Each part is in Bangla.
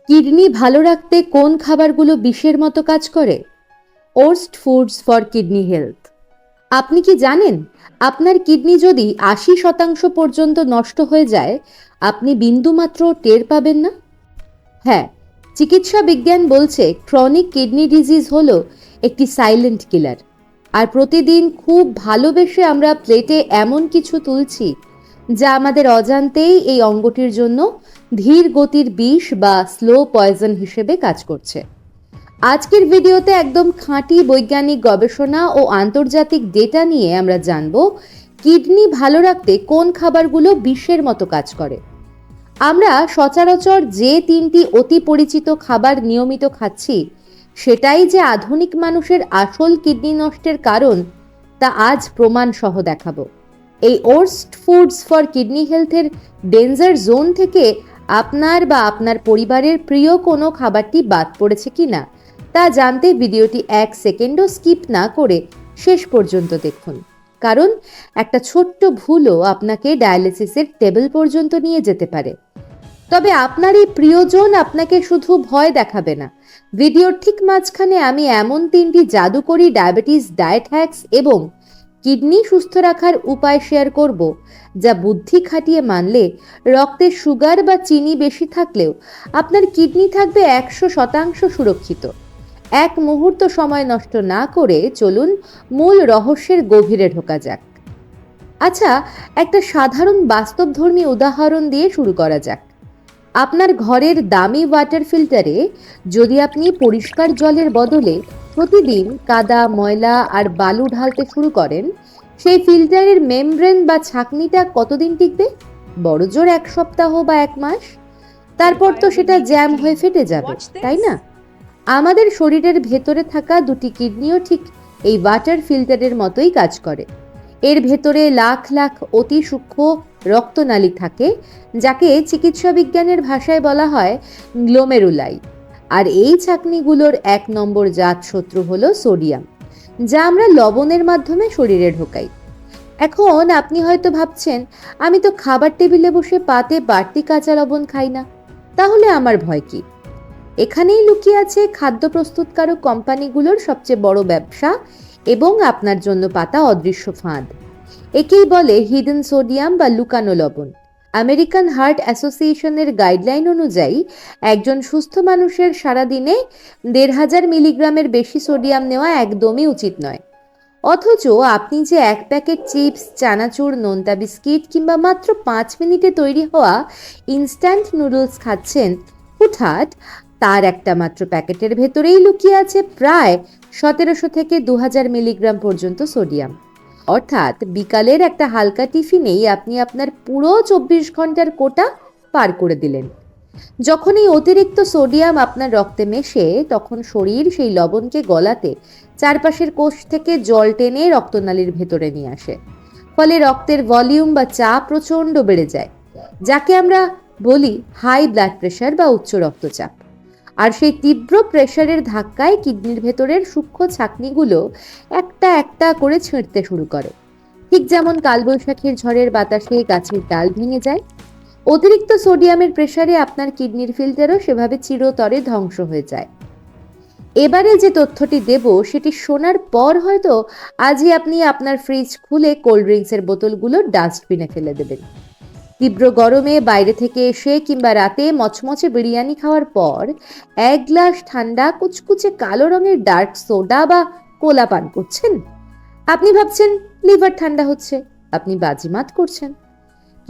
কিডনি ভালো রাখতে কোন খাবারগুলো বিষের মতো কাজ করে? Worst foods for kidney health. আপনি কি জানেন আপনার কিডনি যদি 80% পর্যন্ত নষ্ট হয়ে যায়, আপনি বিন্দুমাত্র টের পাবেন না? হ্যাঁ, চিকিৎসা বিজ্ঞান বলছে ক্রনিক কিডনি ডিজিজ হলো একটি সাইলেন্ট কিলার। আর প্রতিদিন খুব ভালোবেসে আমরা প্লেটে এমন কিছু তুলছি যা আমাদের অজান্তেই এই অঙ্গটির জন্য ধীর গতির বিষ বা স্লো পয়জন হিসেবে কাজ করছে। আজকের ভিডিওতে একদম খাঁটি বৈজ্ঞানিক গবেষণা ও আন্তর্জাতিক ডেটা নিয়ে আমরা জানব কিডনি ভালো রাখতে কোন খাবারগুলো বিষের মতো কাজ করে। আমরা সচরাচর যে 3টি অতি পরিচিত খাবার নিয়মিত খাচ্ছি, সেটাই যে আধুনিক মানুষের আসল কিডনি নষ্টের কারণ তা আজ প্রমাণ সহ দেখাবো। এই ওর্স্ট ফুডস ফর কিডনি হেলথের ডেঞ্জার জোন থেকে আপনার বা আপনার পরিবারের প্রিয় কোনো খাবারটি বাদ পড়েছে কিনা তা জানতে ভিডিওটি 1 সেকেন্ডও স্কিপ না করে শেষ পর্যন্ত দেখুন, কারণ একটা ছোট্ট ভুলও আপনাকে ডায়ালিসিসের টেবিল পর্যন্ত নিয়ে যেতে পারে। তবে আপনার এই প্রিয়জন আপনাকে শুধু ভয় দেখাবে না। ভিডিওর ঠিক মাঝখানে আমি এমন 3টি জাদুকরী ডায়াবেটিস ডায়েট হ্যাকস এবং কিডনি সুস্থ রাখার উপায় শেয়ার করব, যা বুদ্ধি খাটিয়ে মানলে রক্তে সুগার বা চিনি বেশি থাকলেও আপনার কিডনি থাকবে 100% সুরক্ষিত। এক মুহূর্ত সময় নষ্ট না করে চলুন মূল রহস্যের গভীরে ঢোকা যাক। আচ্ছা, একটা সাধারণ বাস্তবধর্মী উদাহরণ দিয়ে শুরু করা যাক। আপনার ঘরের দামি ওয়াটার ফিল্টারে যদি আপনি পরিষ্কার জলের বদলে প্রতিদিন কাদা, ময়লা আর বালু ঢালতে শুরু করেন, সেই ফিল্টারের মেমব্রেন বা ছাঁকনিটা কতদিন টিকবে? বড়জোর 1 সপ্তাহ বা 1 মাস। তারপর তো সেটা জ্যাম হয়ে ফেটে যাবে, তাই না? আমাদের শরীরের ভেতরে থাকা 2টি কিডনিও ঠিক এই ওয়াটার ফিল্টারের মতোই কাজ করে। এর ভেতরে লাখ লাখ অতি সূক্ষ্ম রক্তনালী থাকে, যাকে চিকিৎসা বিজ্ঞানের ভাষায় বলা হয় গ্লোমেরুলাই। আর এই ছাঁকনিগুলোর 1 নম্বর জাত শত্রু হলো সোডিয়াম, যা আমরা লবণের মাধ্যমে শরীরে ঢোকাই। এখন আপনি হয়তো ভাবছেন, আমি তো খাবার টেবিলে বসে পাতে বাড়তি কাঁচা লবণ খাই না, তাহলে আমার ভয় কি? এখানেই লুকিয়ে আছে খাদ্য প্রস্তুতকারক কোম্পানিগুলোর সবচেয়ে বড় ব্যবসা এবং আপনার জন্য পাতা অদৃশ্য ফাঁদ। একেই বলে হিডেন সোডিয়াম বা লুকানো লবণ। আমেরিকান হার্ট অ্যাসোসিয়েশনের গাইডলাইন অনুযায়ী একজন সুস্থ মানুষের সারাদিনে 1500 মিলিগ্রামের বেশি সোডিয়াম নেওয়া একদমই উচিত নয়। অথচ আপনি যে 1 প্যাকেট চিপস, চানাচুর, নোনতা বিস্কিট কিংবা মাত্র 5 মিনিটে তৈরি হওয়া ইনস্ট্যান্ট নুডলস খাচ্ছেন, হুটহাট তার একটা মাত্র প্যাকেটের ভেতরেই লুকিয়ে আছে প্রায় 1700 থেকে 2000 মিলিগ্রাম পর্যন্ত সোডিয়াম। অর্থাৎ বিকালের একটা হালকা টিফিনেই আপনি আপনার পুরো 24 ঘন্টার কোটা পার করে দিলেন। যখন এই অতিরিক্ত সোডিয়াম আপনার রক্তে মেশে, তখন শরীর সেই লবণকে গলাতে চারপাশের কোষ থেকে জল টেনে রক্তনালীর ভেতরে নিয়ে আসে। ফলে রক্তের ভলিউম বা চাপ প্রচণ্ড বেড়ে যায়, যাকে আমরা বলি হাই ব্লাড প্রেশার বা উচ্চ রক্তচাপ। আর সেই তীব্র প্রেশারের ধাক্কায় কিডনির ভেতরের সূক্ষ্ম ছাঁকনিগুলো একটা একটা করে ছিঁড়তে শুরু করে, ঠিক যেমন কালবৈশাখীর ঝড়ের বাতাসে গাছের ডাল ভেঙে যায়। অতিরিক্ত সোডিয়ামের প্রেসারে আপনার কিডনির ফিল্টারও সেভাবে চিরতরে ধ্বংস হয়ে যায়। এবারে যে তথ্যটি দেব সেটি শোনার পর হয়তো আজই আপনি আপনার ফ্রিজ খুলে কোল্ড ড্রিঙ্কসের বোতলগুলো ডাস্টবিনে ফেলে দেবেন। তীব্র গরমে বাইরে থেকে এসে কিংবা রাতে মচমচে বিরিয়ানি খাওয়ার পর 1 গ্লাস ঠান্ডা কুচকুচে কালো রঙের ডার্ক সোডা বা কোলা পান করছেন। আপনি ভাবছেন লিভার ঠান্ডা হচ্ছে, আপনি বাজিমাত করছেন।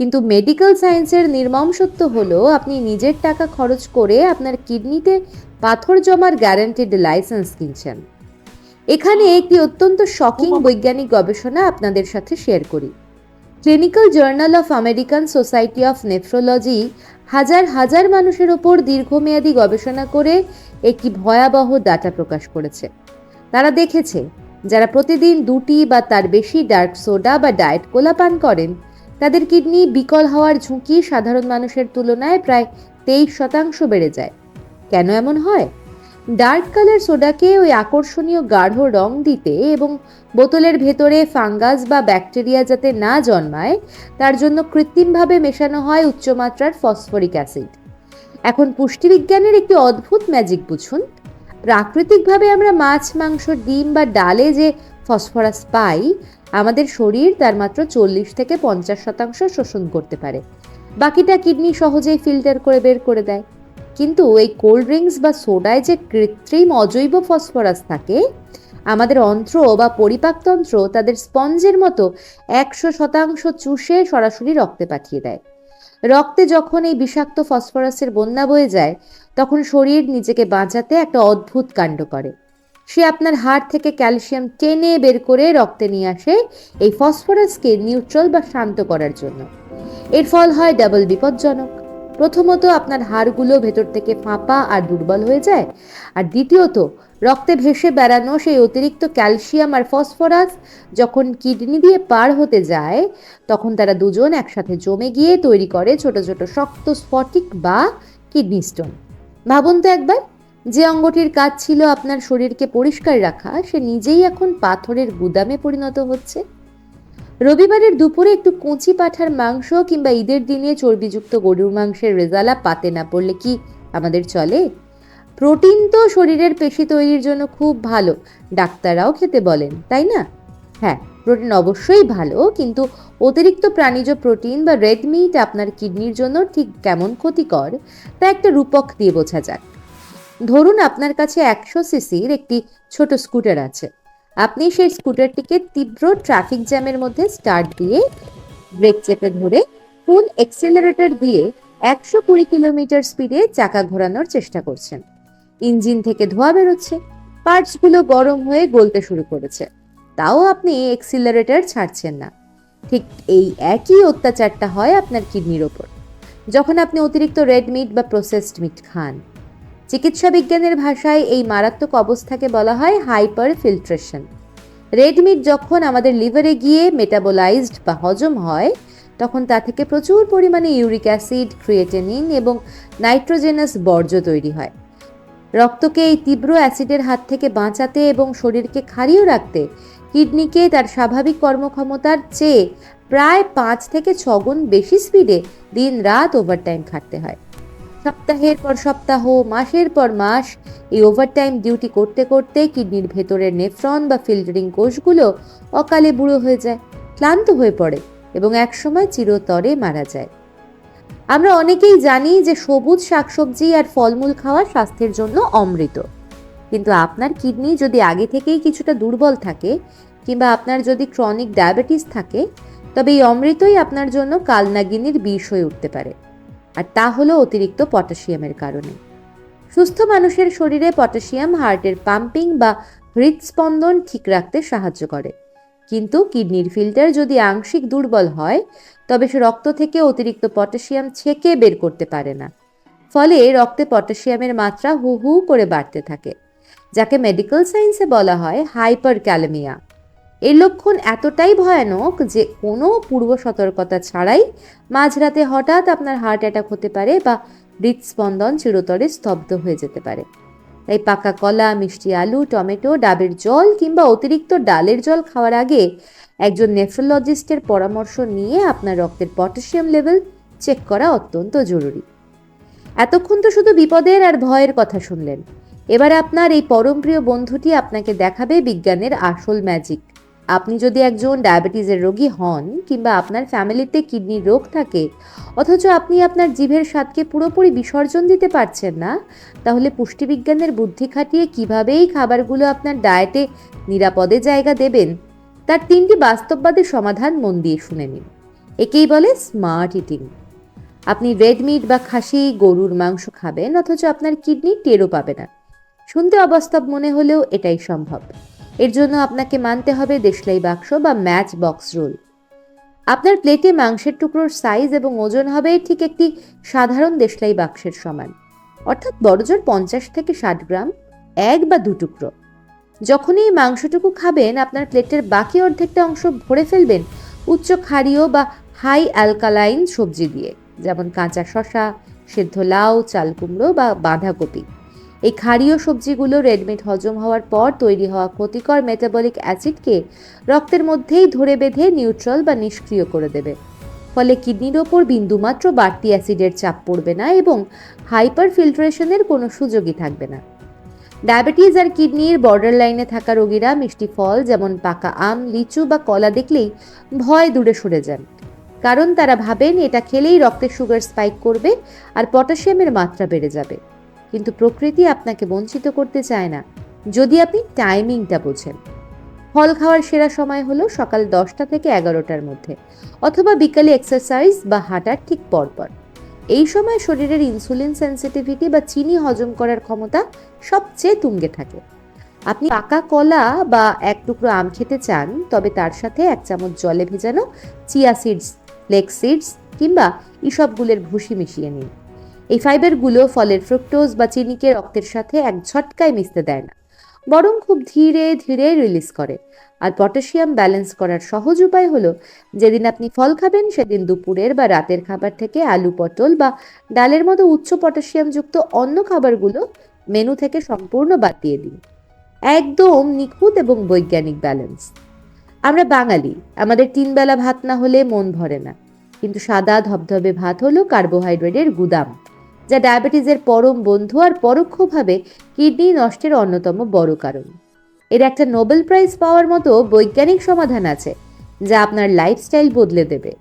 কিন্তু মেডিকেল সায়েন্সের নির্মম সত্য হলো, আপনি নিজের টাকা খরচ করে আপনার কিডনিতে পাথর জমার গ্যারান্টিড লাইসেন্স কিনছেন। এখানে একটি অত্যন্ত শকিং বৈজ্ঞানিক গবেষণা আপনাদের সাথে শেয়ার করি। Clinical journal of American society of nephrology হাজার হাজার মানুষের ওপর দীর্ঘমেয়াদী গবেষণা করে একটি ভয়াবহ ডাটা প্রকাশ করেছে। তারা দেখেছে, যারা প্রতিদিন 2টি বা তার বেশি ডার্ক সোডা বা ডায়েট কোলা পান করেন, তাদের কিডনি বিকল হওয়ার ঝুঁকি সাধারণ মানুষের তুলনায় প্রায় 23% বেড়ে যায়। কেন এমন হয়? ডার্ক কালার সোডাকে ওই আকর্ষণীয় গাঢ় রং দিতে এবং বোতলের ভেতরে ফাঙ্গাস বা ব্যাকটেরিয়া যাতে না জন্মায়, তার জন্য কৃত্রিমভাবে মেশানো হয় উচ্চমাত্রার ফসফরিক অ্যাসিড। এখন পুষ্টিবিজ্ঞানের একটি অদ্ভুত ম্যাজিক বুঝুন। প্রাকৃতিকভাবে আমরা মাছ, মাংস, ডিম বা ডালে যে ফসফরাস পাই, আমাদের শরীর তার মাত্র 40 থেকে 50% শোষণ করতে পারে। বাকিটা কিডনি সহজেই ফিল্টার করে বের করে দেয়। কিন্তু এই কোল্ড ড্রিঙ্কস বা সোডায় যে কৃত্রিম অজৈব ফসফরাস থাকে, আমাদের অন্ত্র বা পরিপাকতন্ত্র তাদের স্পঞ্জের মতো 100% চুষে সরাসরি রক্তে পাঠিয়ে দেয়। রক্তে যখন এই বিষাক্ত ফসফরাসের বন্যা বয়ে যায়, তখন শরীর নিজেকে বাঁচাতে একটা অদ্ভুত কাণ্ড করে। সে আপনার হাড় থেকে ক্যালসিয়াম টেনে বের করে রক্তে নিয়ে আসে এই ফসফরাসকে নিউট্রাল বা শান্ত করার জন্য। এর ফল হয় ডাবল বিপজ্জনক। প্রথমত, আপনার হাড়গুলো ভেতর থেকে ফাঁপা আর দুর্বল হয়ে যায়। আর দ্বিতীয়ত, রক্তে ভেসে বেড়ানো সেই অতিরিক্ত ক্যালসিয়াম আর ফসফরাস যখন কিডনি দিয়ে পার হতে যায়, তখন তারা দুজন একসাথে জমে গিয়ে তৈরি করে ছোট ছোট শক্ত স্ফটিক বা কিডনি স্টোন। ভাবুন তো একবার, যে অঙ্গটির কাজ ছিল আপনার শরীরকে পরিষ্কার রাখা, সে নিজেই এখন পাথরের গুদামে পরিণত হচ্ছে। রবিবারের দুপুরে একটু কচি পাঁঠার মাংস কিংবা ঈদের দিনে চর্বিযুক্ত গরুর মাংসের রেজালা পাতে না পড়লে কি আমাদের চলে? প্রোটিন তো শরীরের পেশি তৈরির জন্য খুব ভালো, ডাক্তাররাও খেতে বলেন, তাই না? হ্যাঁ, প্রোটিন অবশ্যই ভালো, কিন্তু অতিরিক্ত প্রাণীজ প্রোটিন বা রেড মিট আপনার কিডনির জন্য ঠিক কেমন ক্ষতিকর তা একটা রূপক দিয়ে বোঝা যাক। ধরুন আপনার কাছে 100 সিসির একটি ছোট স্কুটার আছে। আপনি সেই স্কুটারটিকে তীব্র ট্রাফিক জ্যামের মধ্যে স্টার্ট দিয়ে ব্রেক চেপে ধরে ফুল এক্সেলারেটর দিয়ে 120 কিলোমিটার স্পিডে চাকা ঘোরানোর চেষ্টা করছেন। ইঞ্জিন থেকে ধোঁয়া বেরোচ্ছে, পার্টসগুলো গরম হয়ে গলতে শুরু করেছে, তাও আপনি এক্সিলারেটর ছাড়ছেন না। ঠিক এই একই অত্যাচারটা হয় আপনার কিডনির ওপর যখন আপনি অতিরিক্ত রেড মিট বা প্রসেসড মিট খান। চিকিৎসা বিজ্ঞানের ভাষায় এই মারাত্মক অবস্থাকে বলা হয় হাইপার ফিল্ট্রেশন। রেড মিট যখন আমাদের লিভারে গিয়ে মেটাবোলাইজড বা হজম হয়, তখন তা থেকে প্রচুর পরিমাণে ইউরিক অ্যাসিড, ক্রিয়েটিনিন এবং নাইট্রোজেনাস বর্জ্য তৈরি হয়। রক্তকে এই তীব্র অ্যাসিডের হাত থেকে বাঁচাতে এবং শরীরকে ক্ষারীয় রাখতে কিডনিকে তার স্বাভাবিক কর্মক্ষমতার চেয়ে প্রায় 5 থেকে 6 গুণ বেশি স্পিডে দিন রাত ওভারটাইম খাটতে হয়। সপ্তাহের পর সপ্তাহ, মাসের পর মাস এই ওভারটাইম ডিউটি করতে করতে কিডনির ভেতরের নেফ্রন বা ফিল্টারিং কোষগুলো অকালে বুড়ো হয়ে যায়, ক্লান্ত হয়ে পড়ে এবং একসময় চিরতরে মারা যায়। আমরা অনেকেই জানি যে সবুজ শাকসবজি আর ফলমূল খাওয়া স্বাস্থ্যের জন্য অমৃত। কিন্তু আপনার কিডনি যদি আগে থেকেই কিছুটা দুর্বল থাকে কিংবা আপনার যদি ক্রনিক ডায়াবেটিস থাকে, তবে এই অমৃতই আপনার জন্য কালনাগিনীর বিষ হয়ে উঠতে পারে। আর তা হলো অতিরিক্ত পটাশিয়ামের কারণে। সুস্থ মানুষের শরীরে পটাশিয়াম হার্টের পাম্পিং বা হৃদস্পন্দন ঠিক রাখতে সাহায্য করে। কিন্তু কিডনির ফিল্টার যদি আংশিক দুর্বল হয়, তবে সে রক্ত থেকে অতিরিক্ত পটাশিয়াম ছেঁকে বের করতে পারে না। ফলে রক্তে পটাশিয়ামের মাত্রা হু হু করে বাড়তে থাকে, যাকে মেডিকেল সায়েন্সে বলা হয় হাইপার ক্যালেমিয়া। এর লক্ষণ এতটাই ভয়ানক যে কোনো পূর্ব সতর্কতা ছাড়াই মাঝরাতে হঠাৎ আপনার হার্ট অ্যাটাক হতে পারে বা হৃদস্পন্দন চিরতরে স্তব্ধ হয়ে যেতে পারে। তাই পাকা কলা, মিষ্টি আলু, টমেটো, ডাবের জল কিংবা অতিরিক্ত ডালের জল খাওয়ার আগে একজন নেফ্রোলজিস্টের পরামর্শ নিয়ে আপনার রক্তের পটাশিয়াম লেভেল চেক করা অত্যন্ত জরুরি। এতক্ষণ তো শুধু বিপদের আর ভয়ের কথা শুনলেন। এবার আপনার এই পরমপ্রিয় বন্ধুটি আপনাকে দেখাবে বিজ্ঞানের আসল ম্যাজিক। আপনি যদি একজন ডায়াবেটিসের রোগী হন কিংবা আপনার ফ্যামিলিতে কিডনির রোগ থাকে, অথচ আপনি আপনার জিভের স্বাদকে পুরোপুরি বিসর্জন দিতে পারছেন না, তাহলে পুষ্টিবিজ্ঞানের বুদ্ধি খাটিয়ে কীভাবে এই খাবারগুলো আপনার ডায়েটে নিরাপদে জায়গা দেবেন, তার 3টি বাস্তববাদী সমাধান মন দিয়ে শুনে নিন। একেই বলে স্মার্ট ইটিং। আপনি রেড মিট বা খাসি, গরুর মাংস খাবেন, অথচ আপনার কিডনি টেরও পাবে না। শুনতে অবাস্তব মনে হলেও এটাই সম্ভব। এর জন্য আপনাকে মানতে হবে দেশলাই বাক্স বা ম্যাচ বক্স রুল। আপনার প্লেটে মাংসের টুকরোর সাইজ এবং ওজন হবে ঠিক একটি সাধারণ দেশলাই বাক্সের সমান, অর্থাৎ বড়জোর 50 থেকে 60 গ্রাম, 1 বা 2 টুকরো। যখনই এই মাংসটুকু খাবেন, আপনার প্লেটের বাকি অর্ধেকটা অংশ ভরে ফেলবেন উচ্চ ক্ষারীয় বা হাই অ্যালকালাইন সবজি দিয়ে, যেমন কাঁচা শসা, সেদ্ধ লাউ, চাল কুমড়ো বা বাঁধাকপি। এই ক্ষারীয় সবজিগুলো রেডমিট হজম হওয়ার পর তৈরি হওয়া ক্ষতিকর মেটাবলিক অ্যাসিডকে রক্তের মধ্যেই ধরে বেঁধে নিউট্রাল বা নিষ্ক্রিয় করে দেবে। ফলে কিডনির ওপর বিন্দুমাত্র বাড়তি অ্যাসিডের চাপ পড়বে না এবং হাইপার ফিল্ট্রেশনের কোনো সুযোগই থাকবে না। ডায়াবেটিস আর কিডনির বর্ডার লাইনে থাকা রোগীরা মিষ্টি ফল যেমন পাকা আম, লিচু বা কলা দেখলেই ভয় দূরে সরে যান, কারণ তারা ভাবেন এটা খেলেই রক্তে সুগার স্পাইক করবে আর পটাশিয়ামের মাত্রা বেড়ে যাবে। কিন্তু প্রকৃতি আপনাকে বঞ্চিত করতে চায় না, যদি আপনি টাইমিংটা বোঝেন। ফল খাওয়ার সেরা সময় হলো সকাল 10টা থেকে 11টার মধ্যে, অথবা বিকালে এক্সারসাইজ বা হাঁটার ঠিক পরপর। এই সময় শরীরের ইনসুলিন সেন্সিটিভিটি বা চিনি হজম করার ক্ষমতা সবচেয়ে তুঙ্গে থাকে। আপনি পাকা কলা বা এক টুকরো আম খেতে চান, তবে তার সাথে 1 চামচ জলে ভেজানো চিয়া সিডস, ফ্লেক্স সিডস কিংবা ইসবগুলের ভুসি মিশিয়ে নিন। এই ফাইবারগুলো ফলের ফ্রুক্টোজ বা চিনিকে রক্তের সাথে এক ঝটকায় মিশতে দেয় না, বরং খুব ধীরে ধীরে রিলিজ করে। আর পটাশিয়াম ব্যালেন্স করার সহজ উপায় হলো, যেদিন আপনি ফল খাবেন সেদিন দুপুরের বা রাতের খাবার থেকে আলু, পটল বা ডালের মতো উচ্চ পটাশিয়ামযুক্ত অন্য খাবারগুলো মেনু থেকে সম্পূর্ণ বাদ দিয়ে দিন। একদম নিখুঁত এবং বৈজ্ঞানিক ব্যালেন্স। আমরা বাঙালি, আমাদের 3 বেলা ভাত না হলে মন ভরে না, কিন্তু সাদা ধবধবে ভাত হলো কার্বোহাইড্রেটের গুদাম, যা ডায়াবেটিসের পরম বন্ধু আর পরোক্ষভাবে কিডনি নষ্টের অন্যতম বড় কারণ। এর একটা নোবেল প্রাইজ পাওয়ার মতো বৈজ্ঞানিক সমাধান আছে, যা আপনার লাইফস্টাইল বদলে দেবে।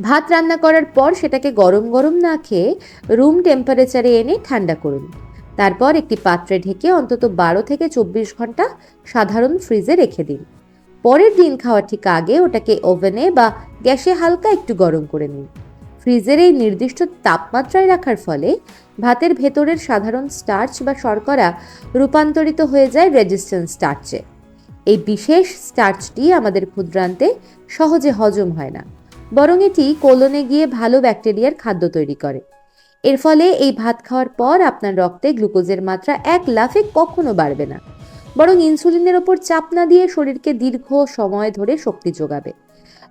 ভাত রান্না করার পর সেটাকে গরম গরম না খেয়ে রুম টেম্পারেচারে এনে ঠান্ডা করুন। তারপর একটি পাত্রে ঢেকে অন্তত 12 থেকে 24 ঘন্টা সাধারণ ফ্রিজে রেখে দিন। পরের দিন খাওয়ার ঠিক আগে ওটাকে ওভেনে বা গ্যাসে হালকা একটু গরম করে নিন। ফ্রিজের এই নির্দিষ্ট তাপমাত্রায় রাখার ফলে ভাতের ভেতরের সাধারণ স্টার্চ বা শর্করা রূপান্তরিত হয়ে যায় রেজিস্ট্যান্স স্টার্চে। এই বিশেষ স্টার্চটি আমাদের ক্ষুদ্রান্তে সহজে হজম হয় না, বরং এটি কোলনে গিয়ে ভালো ব্যাকটেরিয়ার খাদ্য তৈরি করে। এর ফলে এই ভাত খাওয়ার পর আপনার রক্তে গ্লুকোজের মাত্রা এক লাফে কখনো বাড়বে না, বরং ইনসুলিনের ওপর চাপ না দিয়ে শরীরকে দীর্ঘ সময় ধরে শক্তি যোগাবে।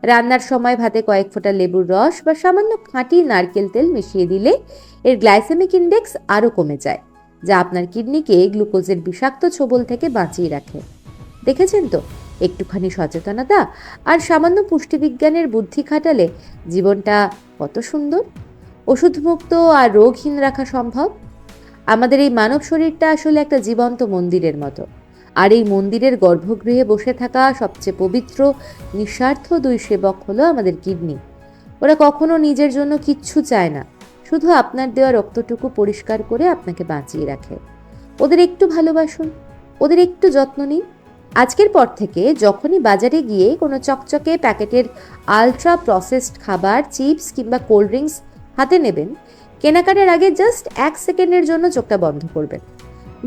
রান্নার সময় ভাতে কয়েক ফোঁটা লেবুর রস বা সামান্য খাঁটি নারকেল তেল মিশিয়ে দিলে এর গ্লাইসেমিক ইন্ডেক্স আরও কমে যায়, যা আপনার কিডনিকে গ্লুকোজের বিষাক্ত ছোবল থেকে বাঁচিয়ে রাখে। দেখেছেন তো, একটুখানি সচেতনতা আর সামান্য পুষ্টিবিজ্ঞানের বুদ্ধি খাটালে জীবনটা কত সুন্দর, ওষুধমুক্ত আর রোগহীন রাখা সম্ভব। আমাদের এই মানব শরীরটা আসলে একটা জীবন্ত মন্দিরের মতো, আর এই মন্দিরের গর্ভগৃহে বসে থাকা সবচেয়ে পবিত্র, নিঃস্বার্থ 2 সেবক হলো আমাদের কিডনি। ওরা কখনো নিজের জন্য কিচ্ছু চায় না, শুধু আপনার দেওয়া রক্তটুকু পরিষ্কার করে আপনাকে বাঁচিয়ে রাখে। ওদের একটু ভালোবাসুন, ওদের একটু যত্ন নিন। আজকের পর থেকে যখনই বাজারে গিয়ে কোনো চকচকে প্যাকেটের আলট্রা প্রসেসড খাবার, চিপস কিংবা কোল্ড ড্রিঙ্কস হাতে নেবেন, কেনাকাটার আগে জাস্ট 1 সেকেন্ডের জন্য চোখটা বন্ধ করবেন।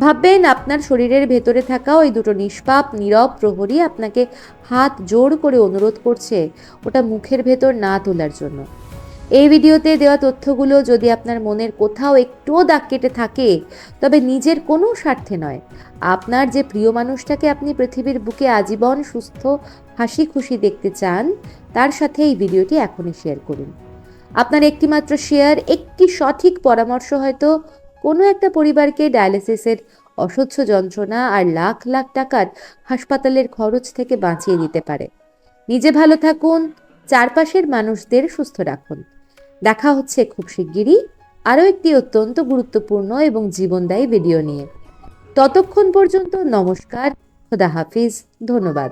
ভাববেন আপনার শরীরের ভেতরে থাকা ওই দুটো নিষ্পাপ নীরব প্রহরী আপনাকে হাত জোড় করে অনুরোধ করছে ওটা মুখের ভেতর না তোলার জন্য। এই ভিডিওতে দেওয়া তথ্যগুলো যদি আপনার মনের কোথাও একটুও দাগ কেটে থাকে, তবে নিজের কোনো স্বার্থে নয়, আপনার যে প্রিয় মানুষটাকে আপনি পৃথিবীর বুকে আজীবন সুস্থ, হাসি খুশি দেখতে চান, তার সাথে এই ভিডিওটি এখনই শেয়ার করুন। আপনার একটিমাত্র শেয়ার, একটি সঠিক পরামর্শ হয়তো কোনো একটা পরিবারকে ডায়ালিসিসের অসহ্য যন্ত্রণা আর লাখ লাখ টাকার হাসপাতালের খরচ থেকে বাঁচিয়ে দিতে পারে। নিজে ভালো থাকুন, চারপাশের মানুষদের সুস্থ রাখুন। দেখা হচ্ছে খুব শিগগিরই আরও একটি অত্যন্ত গুরুত্বপূর্ণ এবং জীবনদায়ী ভিডিও নিয়ে। ততক্ষণ পর্যন্ত নমস্কার, খোদা হাফিজ, ধন্যবাদ।